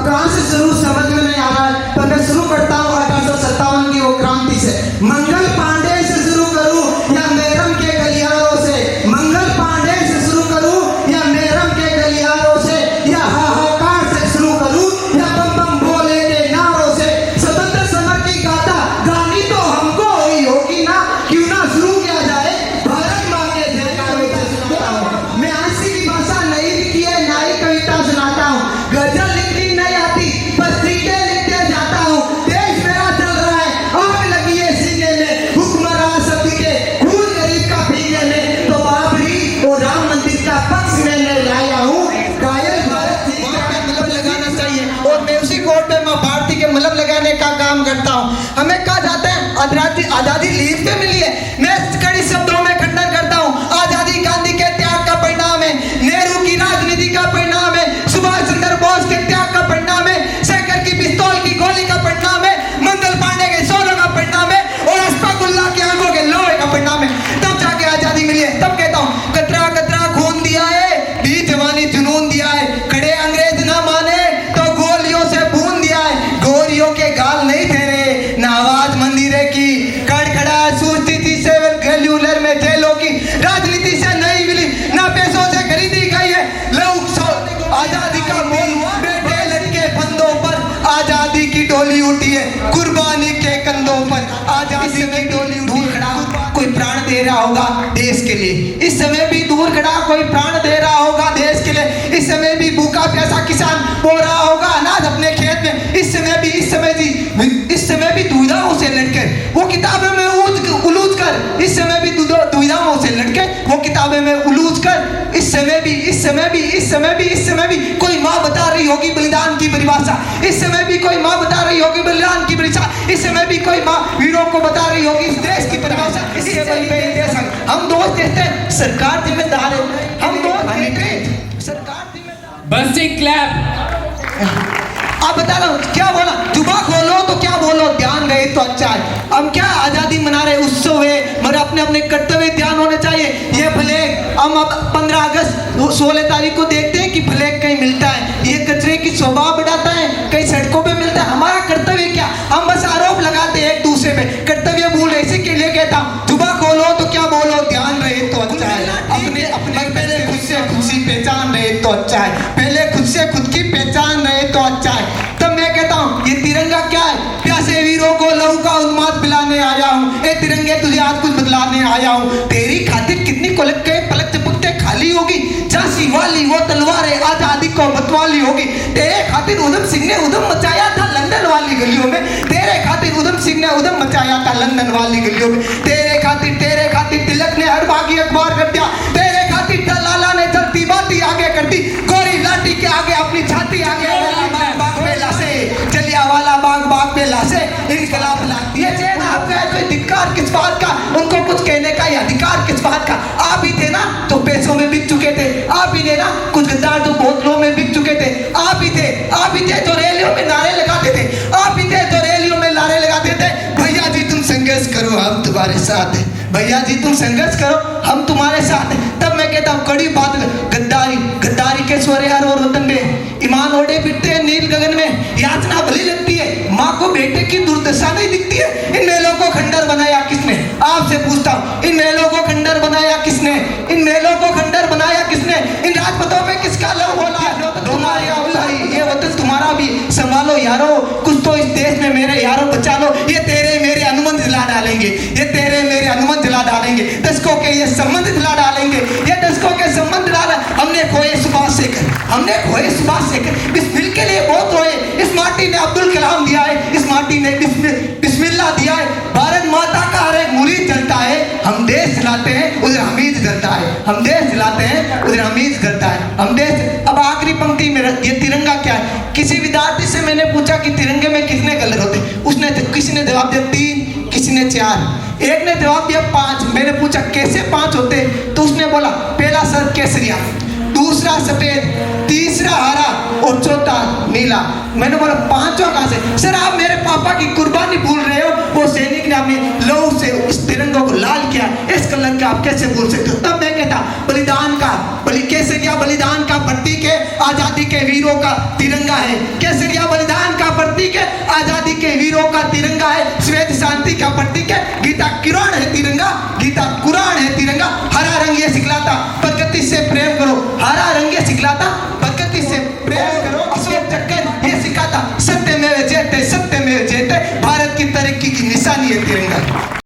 कहाँ से शुरू समझ में नहीं आ रहा है, पर मैं शुरू करता हूँ 1857 की वो क्रांति से। मंगल पांडे से शुरू करूँ या मेरम के गलियारों से, मंगल पांडे से शुरू करूँ या मेरम के गलियारों से, या हाहाकार से शुरू करूँ या बम बम बोले के नारों से। स्वतंत्र समर की गाथा गानी तो हमको ही होगी ना, क्यों ना शुरू किया जाए भारत माँ के जयकारों से। सुनाता हूँ मैं आंसी की भाषा नहीं लिखी है, ना ही कविता सुनाता हूँ, गजल लिखनी नहीं आती, बस सीखे लिखते जाता हूँ। देश मेरा चल रहा है, आग लगी है सीने में, हुक्मरान सभी के खून गरीब का पीने में, तो बाबरी और राम मंदिर का पक्ष में मैं लाया हूँ। कायल भारत ठीक है, मलहम लगाना चाहिए, और मैं उसी कोर्ट में माँ भारती के मलहम लगाने का काम करता हूँ। हमें कहा जाता है आजादी लीव पे मिली है, मैं कड़ी शब्दों में खंडन करता हूँ। आजादी गांधी के त्याग का परिणाम है, नेहरू की राजनीति का परिणाम है, सुभाष चंद्र बोस के त्याग का परिणाम है, शेखर की पिस्तौल की गोली का परिणाम है, मंगल पांडे के सोलों का परिणाम है, और अशफाकुल्लाह की आंखों के लोहे का परिणाम है। तब जाके आजादी मिली है। तब कहता हूँ कतरा कतरा खून दिया है, भी जवानी जुनून दिया है, खड़े अंग्रेज ना माने तो गोलियों से भून दिया है। गोरियों के गाल नहीं थे रे, ना आवाज मंदिरे की, कड़खड़ा सूझती थी सेलुलर में जेलों की। राजनीति से नहीं मिली, ना पैसों से खरीदी गई है, लोग आजादी का मोल बेटे लड़के बंदों पर, आजादी की डोली उठी है कुर्बानी के कंधों पर। आजादी की डोली दूर खड़ा कोई प्राण दे रहा होगा देश के लिए, इस समय भी दूर खड़ा कोई प्राण दे रहा होगा देश के लिए, इस समय भी भूखा प्यासा किसान बो रहा होगा अनाज अपने खेत में, इस समय भी दुविधाओं से लड़कर वो किताबों में उलूझ कर, इस समय भी दुविधाओं से लड़के वो किताबें में उलूझ कर, इस समय भी कोई माँ बता रही होगी बलिदान की परिभाषा, इस समय भी कोई माँ बता रही होगी बलिदान की परिभाषा, इस समय भी कोई माँ वीरों को बता रही होगी इस देश की परिभाषा। इसके बल पे हम दोस्त देते हैं, सरकार जिम्मेदार है, हम दोस्त देते हैं, सरकार जिम्मेदार। बस एक क्लैप। आप बता रहा हूँ क्या बोला, जुबा खोलो तो क्या बोलो, ध्यान रहे तो अच्छा है। हम क्या आजादी मना रहे, उत्सव है, मगर अपने अपने कर्तव्य ध्यान होने चाहिए। ये फ्लैग हम अब 15 अगस्त 16 तारीख को देखते हैं कि फ्लैग कहीं मिलता है, ये कचरे की शोभा बढ़ाता है, कहीं सड़कों पे मिलता है। हमारा कर्तव्य क्या, हम बस आरोप लगाते हैं एक दूसरे पे, कर्तव्य भूल इसी के लिए कहता हूँ जुबा खोलो तो क्या बोलो, ध्यान रहे तो अच्छा है। अपने पहले खुद से पहचान रहे तो अच्छा है, पहले खुद से खुद की पहचान रहे तो अच्छा है। तब मैं कहता हूँ ये तिरंगा क्या है, प्यासे वीरों को लहू का उन्माद पिलाने आया हूँ, ए तिरंगे तुझे आज कुछ बदलाने आया हूँ। तेरी खातिर कितनी पलक चपकते खाली होगी, झांसी वाली वो तलवारें आजादी को मतवाली होगी। तेरे खातिर उधम सिंह ने उधम मचाया था लंदन वाली गलियों में, तेरे खातिर उधम सिंह ने उधम मचाया था लंदन वाली गलियों में, तेरे खातिर तिलक ने हर बागी अखबार कर दिया, तेरे खातिर लाला ने चलती बाती आगे कर दी, गोरी लाठी के आगे अपनी छाती आगे जलियांवाला बाग पे लाशे इनकलाब लाती है। चैन आपका है तो धिक्कार किस बात का, उनको कुछ कहने का या अधिकार किस बात का। आप ही थे ना तो पैसों में बिक चुके थे, आप ही थे ना कुछ गद्दार तो बोतलों में बिक चुके थे, आप ही थे तो रैलियों में नारे लगाते थे, आप ही थे तो रैलियों में नारे लगाते थे, भैया जी तुम संघर्ष करो हम तुम्हारे साथ हैं, भैया जी तुम संघर्ष करो हम तुम्हारे साथ हैं। तब मैं कहता हूँ कड़ी बात, गद्दारी के स्वर यार और वतन में, ईमान ओढ़े फिरते हैं नील गगन में, यातना भली लगती है माँ को बेटे की दुर्दशा नहीं दिखती है। इन मेलों को खंडर बनाया किसने, आपसे पूछता हूँ, इन मेलों को खंडर बनाया किसने, इन मेलों को खंडर बनाया किसने, इन राजपथों पे किसका लव बोला है, तुम्हारे अल्लाह ये वतन तुम्हारा भी संभालो यारो, कुछ तो इस देश में मेरे यारो बचा लो। ये तेरे मेरे अनुबंध जला डालेंगे, ये तेरे मेरे अनुबंध जला डालेंगे, दशकों के ये संबंध जला डालेंगे, ये दशकों के संबंध डाला। हमने खोए सुभाष शेखर, इस मिल के लिए बहुत रोए, इस माटी ने अब्दुल कलाम दिया है, इस माटी ने बिस्मिल्लाह दिया है, भारत माता का हर एक मुरीद जलता है, हम देश जलाते हैं उधर हमीद जलता है, हम देश जलाते हैं उधर हमीद जलता है, हम देश। अब आखिरी पंक्ति में ये तिरंगा क्या है, किसी विद्यार्थी से मैंने पूछा कि तिरंगे में कितने कलर होते, किसी ने जवाब दिया 3, किसी ने 4, एक ने जवाब दिया 5। मैंने पूछा कैसे 5 होते, तो उसने बोला पहला सर केसरिया, दूसरा सफेद, तीसरा हरा और चौथा नीला। मैंने बोला 5वां कहां से? सर आप मेरे पापा की कुर्बानी भूल रहे हो, वो सैनिक ने अपने लहू से इस तिरंगे को लाल किया, इस कलर का आप कैसे भूल सकते हो? तब मैं कहता बलिदान का केसरिया बलिदान का प्रतीक है, आजादी के वीरों का तिरंगा है, केसरिया तिरंगा